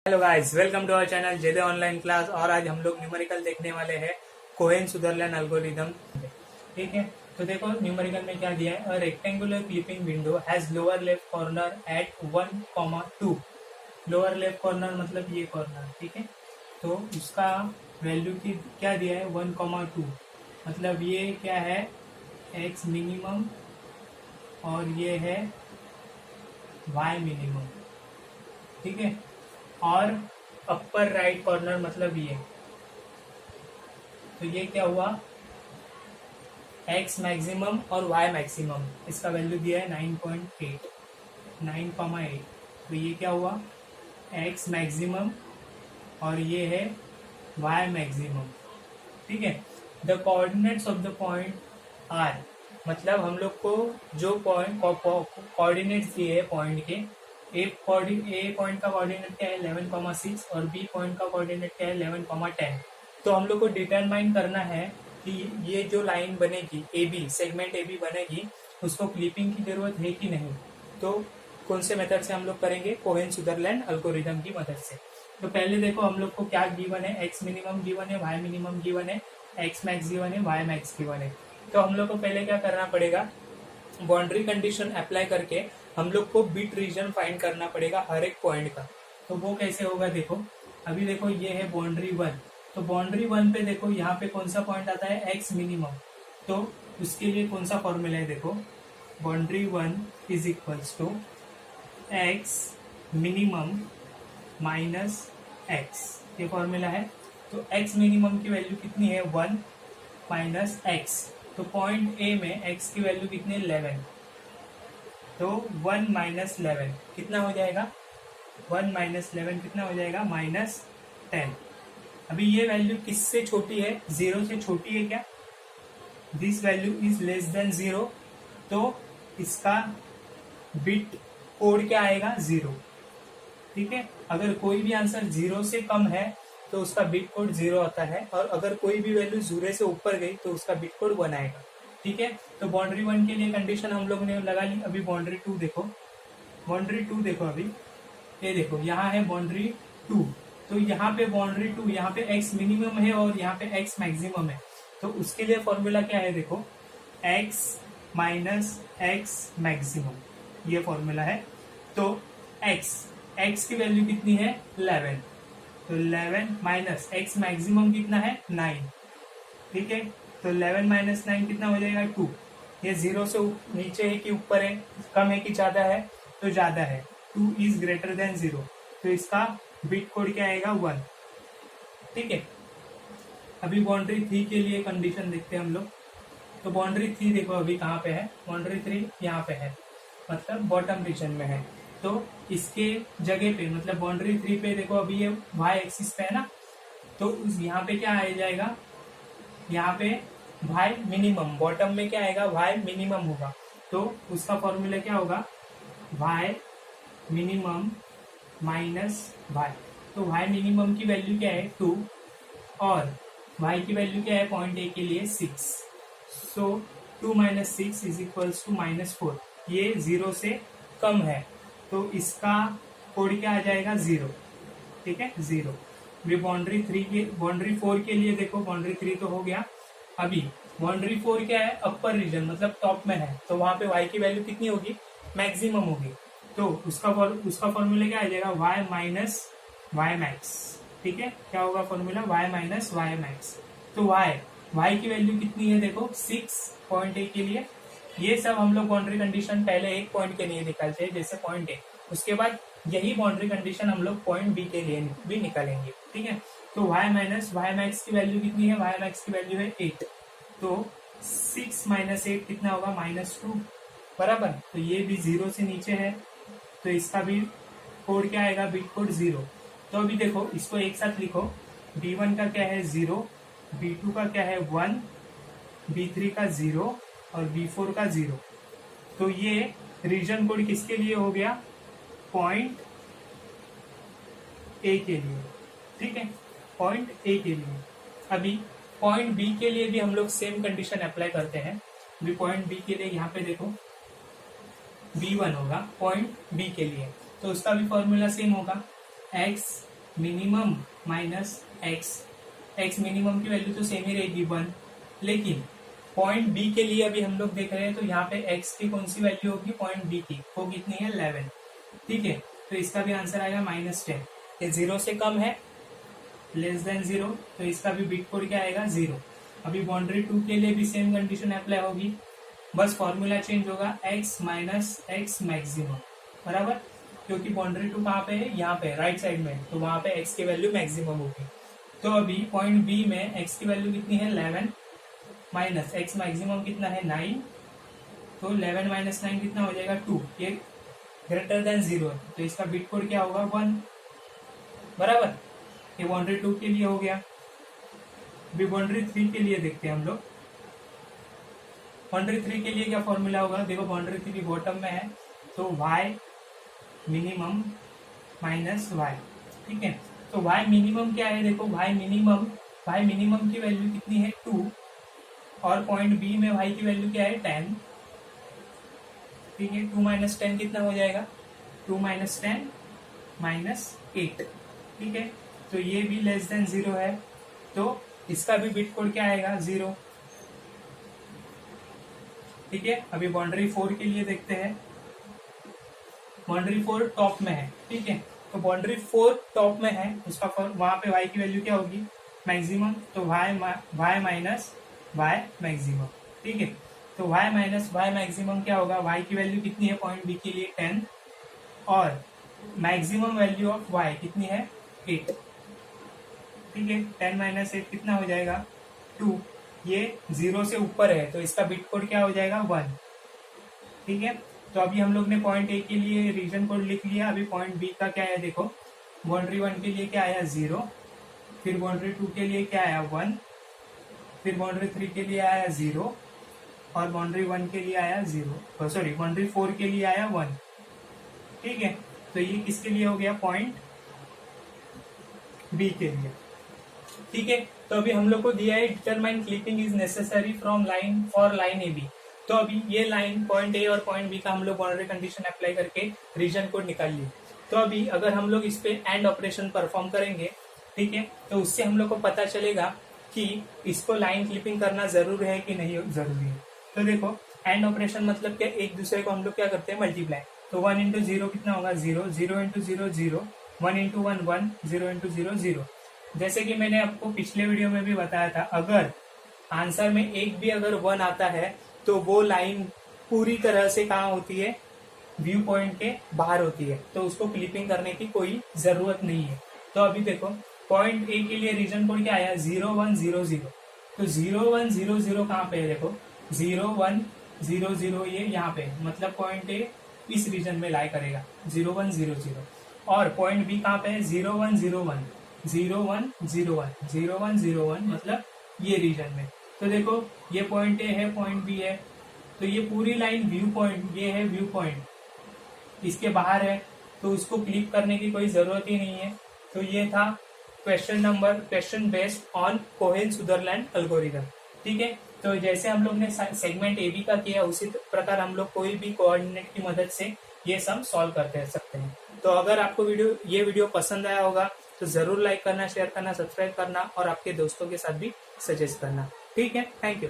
Hello guys, welcome to our channel जेदे online class. और आज हम लोग न्यूमेरिकल देखने वाले हैं कोहेन-सुदरलैंड एल्गोरिथम। ठीक है, तो देखो न्यूमेरिकल में क्या दिया है। A rectangular clipping window has lower left corner at 1,2। Lower left corner मतलब ये कॉर्नर। ठीक है, तो उसका वैल्यू की क्या दिया है 1,2। मतलब ये क्या है एक्स मिनिमम और ये है वाई मिनिमम। ठीक है, और अपर राइट कॉर्नर मतलब ये। तो ये क्या हुआ एक्स मैक्सिमम और वाई मैक्सिमम। इसका वैल्यू दिया है 9.8 9,8। तो ये क्या हुआ एक्स मैक्सिमम और ये है वाई मैक्सिमम। ठीक है, the coordinates of the point are. मतलब हम लोग को जो पॉइंट कोऑर्डिनेट्स दिए है पॉइंट के, ए पॉइंट का कोऑर्डिनेट क्या है 11,6 और बी पॉइंट का कोऑर्डिनेट क्या है 11,10। तो हम लोग को डिटरमाइन करना है कि ये जो लाइन बनेगी A B, segment A B बनेगी, उसको क्लिपिंग की जरूरत है कि नहीं। तो कौन से मेथड से हम लोग करेंगे, कोहेन-सुदरलैंड एल्गोरिथम की मदद से। तो पहले देखो हम लोग को क्या गिवन है, एक्स मिनिमम गिवन है, वाई मिनिमम गिवन है, एक्स मैक्स गिवन है, वाई मैक्स गिवन है। तो हम लोग को पहले क्या करना पड़ेगा, बाउंड्री कंडीशन अप्लाई करके हम लोग को बिट रीजन फाइंड करना पड़ेगा हर एक पॉइंट का। तो वो कैसे होगा, देखो अभी देखो ये है बाउंड्री 1। तो बाउंड्री 1 पे देखो यहाँ पे कौन सा पॉइंट आता है एक्स मिनिमम। तो उसके लिए कौन सा फॉर्मूला है, देखो boundary 1 is equals to x minimum minus x, ये फॉर्मूला है। तो एक्स मिनिमम की वैल्यू कितनी है 1 माइनस एक्स। तो पॉइंट ए में एक्स की वैल्यू कितनी है 11। तो 1 माइनस 11 कितना हो जाएगा, 1 माइनस 11 कितना हो जाएगा -10। अभी ये वैल्यू किससे छोटी है, 0 से छोटी है क्या। This value is less than 0। तो इसका बिट कोड क्या आएगा 0। ठीक है, अगर कोई भी आंसर 0 से कम है तो उसका बिट कोड 0 आता है, और अगर कोई भी वैल्यू 0 से ऊपर गई तो उसका बिट कोड 1 आएगा। ठीक है, तो बाउंड्री 1 के लिए कंडीशन हम लोग ने लगा ली। अभी बाउंड्री 2 देखो, बाउंड्री 2 देखो, अभी ये देखो यहाँ है बाउंड्री 2। तो यहाँ पे बाउंड्री 2, यहाँ पे एक्स मिनिमम है और यहाँ पे एक्स मैक्सिमम है। तो उसके लिए फॉर्मूला क्या है, देखो एक्स माइनस एक्स मैक्सिमम, ये फॉर्मूला है। तो एक्स की वैल्यू कितनी है 11। तो 11 माइनस एक्स मैक्सिमम कितना है 9। ठीक है, तो 11 माइनस 9 कितना हो जाएगा 2। ये 0 से नीचे है कि ऊपर है, कम है कि ज्यादा है, तो ज्यादा है। 2 इज ग्रेटर देन 0। तो इसका बिट कोड क्या आएगा 1। ठीक है, अभी बाउंड्री 3 के लिए कंडीशन देखते हैं हम लोग। तो बाउंड्री 3 देखो अभी कहाँ पे है, बाउंड्री 3 यहाँ पे है, मतलब बॉटम रीजन में है। तो इसके जगह पे मतलब बाउंड्री 3 पे देखो अभी ये वाई एक्सिस पे है ना, तो यहाँ पे क्या आ जाएगा, यहाँ पे वाई मिनिमम, बॉटम में क्या आएगा वाई मिनिमम होगा। तो उसका फॉर्मूला क्या होगा वाई मिनिमम माइनस वाई। तो वाई मिनिमम की वैल्यू क्या है 2 और वाई की वैल्यू क्या है पॉइंट ए के लिए 6। सो 2 माइनस 6 इज इक्वल्स टू -4। ये 0 से कम है, तो इसका कोड क्या आ जाएगा 0। ठीक है 0। अभी बाउंड्री 4 के लिए देखो, बाउंड्री 3 तो हो गया। अभी बाउंड्री 4 क्या है अपर रीजन, मतलब टॉप में है। तो वहां पे y की वैल्यू कितनी होगी मैक्सिमम होगी। तो उसका फॉर्मूला क्या आ जाएगा y माइनस वाई मैक्स। ठीक है, क्या होगा formula y minus y max. तो y की वैल्यू कितनी है देखो 6 पॉइंट ए के लिए। ये सब हम लोग बाउंड्री कंडीशन पहले एक पॉइंट के लिए निकालते हैं, जैसे पॉइंट ए। उसके बाद यही बाउंड्री कंडीशन हम लोग पॉइंट बी के लिए भी निकालेंगे। ठीक है, तो y माइनस वाई मैक्स की वैल्यू कितनी है, y मैक्स की वैल्यू है 8। तो 6 माइनस 8 कितना होगा -2 बराबर। तो ये भी 0 से नीचे है, तो इसका भी कोड क्या आएगा बिट कोड 0। तो अभी देखो इसको एक साथ लिखो, b1 का क्या है 0, b2 का क्या है 1, b3 का 0 और b4 का 0। तो ये रीजन कोड किसके लिए हो गया, पॉइंट ए के लिए। ठीक है, पॉइंट ए के लिए। अभी पॉइंट बी के लिए भी हम लोग सेम कंडीशन अप्लाई करते हैं। अभी पॉइंट बी के लिए यहाँ पे देखो b1 होगा पॉइंट बी के लिए, तो उसका भी फॉर्मूला सेम होगा x minimum minus x minimum की वैल्यू तो सेम ही रहेगी 1, लेकिन पॉइंट बी के लिए अभी हम लोग देख रहे हैं तो यहाँ पे एक्स की कौन सी वैल्यू होगी, पॉइंट बी की, वो कितनी है 11, ठीक है। तो इसका भी आंसर आएगा -10। ये 0 से कम है, लेस देन 0, तो इसका भी बिट कोड क्या आएगा 0। अभी बाउंड्री 2 के लिए भी सेम कंडीशन अप्लाई होगी, बस फॉर्मूला चेंज होगा x माइनस एक्स मैक्सिमम, बराबर, क्योंकि बाउंड्री 2 कहाँ पे है, यहाँ पे राइट साइड में, तो वहां पे x की वैल्यू मैक्सिमम होगी। तो अभी पॉइंट बी में x की वैल्यू कितनी है 11, माइनस एक्स मैक्सिमम कितना है 9, तो 11 माइनस 9 कितना हो जाएगा 2, ये ग्रेटर देन 0 है, तो इसका बिट कोड क्या होगा 1, बराबर। ये बाउंड्री 2 के लिए हो गया। अभी बाउंड्री 3 के लिए देखते हैं हम लोग। बाउंड्री 3 के लिए क्या फॉर्मूला होगा, देखो बाउंड्री 3 बॉटम में है, तो y मिनिमम माइनस y, ठीक है। तो y मिनिमम क्या है, देखो y मिनिमम की वैल्यू कितनी है 2, और पॉइंट बी में y की वैल्यू क्या है 10, ठीक है। 2 माइनस 10 कितना हो जाएगा, 2 माइनस 10 -8, ठीक है। तो ये भी लेस देन 0 है, तो इसका भी बिट कोड क्या आएगा 0, ठीक है। अभी बाउंड्री 4 के लिए देखते हैं। बाउंड्री 4 टॉप में है, ठीक है। तो बाउंड्री 4 टॉप में है, उसका वहां पे y की वैल्यू क्या होगी मैक्सिमम, तो y माइनस y मैक्सिमम, ठीक है। तो y माइनस y मैक्सिमम क्या होगा, y की वैल्यू कितनी है पॉइंट बी के लिए 10, और मैक्सिमम वैल्यू ऑफ y कितनी है 8, ठीक है। 10 माइनस 8 कितना हो जाएगा 2, ये 0 से ऊपर है, तो इसका बिट कोड क्या हो जाएगा 1, ठीक है। तो अभी हम लोग ने पॉइंट ए के लिए रीजन कोड लिख लिया। अभी पॉइंट बी का क्या है, देखो बाउंड्री 1 के लिए क्या आया 0, फिर बाउंड्री 2 के लिए क्या आया 1, फिर बाउंड्री 3 के लिए आया 0, और बाउंड्री 1 के लिए आया 0, सॉरी बाउंड्री 4 के लिए आया 1, ठीक है। तो ये किसके लिए हो गया, पॉइंट बी के लिए, ठीक है। तो अभी हम लोग को दिया है determine clipping is necessary from line for line A B. तो अभी ये लाइन पॉइंट ए और पॉइंट बी का हम लोग बाउंड्री कंडीशन अप्लाई करके रीजन कोड निकाल लिए। तो अभी अगर हम लोग इस पे एंड ऑपरेशन परफॉर्म करेंगे, ठीक है, तो उससे हम लोग को पता चलेगा कि इसको लाइन क्लिपिंग करना जरूर है कि नहीं जरूरी है। तो देखो एंड ऑपरेशन मतलब क्या, एक दूसरे को हम लोग क्या करते हैं मल्टीप्लाई। तो 1 इंटू 0 कितना होगा 0, 0 इंटू 0 0, 1 इंटू 1 1, 0 इंटू 0 0। जैसे कि मैंने आपको पिछले वीडियो में भी बताया था, अगर आंसर में एक भी अगर 1 आता है तो वो लाइन पूरी तरह से कहाँ होती है, व्यू पॉइंट के बाहर होती है, तो उसको क्लिपिंग करने की कोई जरूरत नहीं है। तो अभी देखो पॉइंट ए के लिए रीजन कोड क्या आया 0 1 0 0। तो 0 1 0 0 कहाँ पे है, देखो 0 1 0 0 ये यहाँ पे, मतलब पॉइंट ए इस रीजन में लाई करेगा 0 1 0 0, और पॉइंट बी कहाँ पे है 0 1 0 1 0 1 0 1 0 1 0 1, मतलब ये रीजन में। तो देखो ये पॉइंट ए है, पॉइंट बी है, तो ये पूरी लाइन व्यू पॉइंट, ये है व्यू पॉइंट, इसके बाहर है, तो उसको क्लिक करने की कोई जरूरत ही नहीं है। तो ये था question based on Cohen-Sutherland algorithm, ठीक है। तो जैसे हम लोग ने सेगमेंट ए बी का किया, उसी प्रकार हम लोग कोई भी कोऑर्डिनेट की मदद से ये सम सॉल्व करते सकते हैं। तो अगर आपको ये वीडियो पसंद आया होगा तो जरूर लाइक करना, शेयर करना, सब्सक्राइब करना और आपके दोस्तों के साथ भी सजेस्ट करना, ठीक है। Thank you.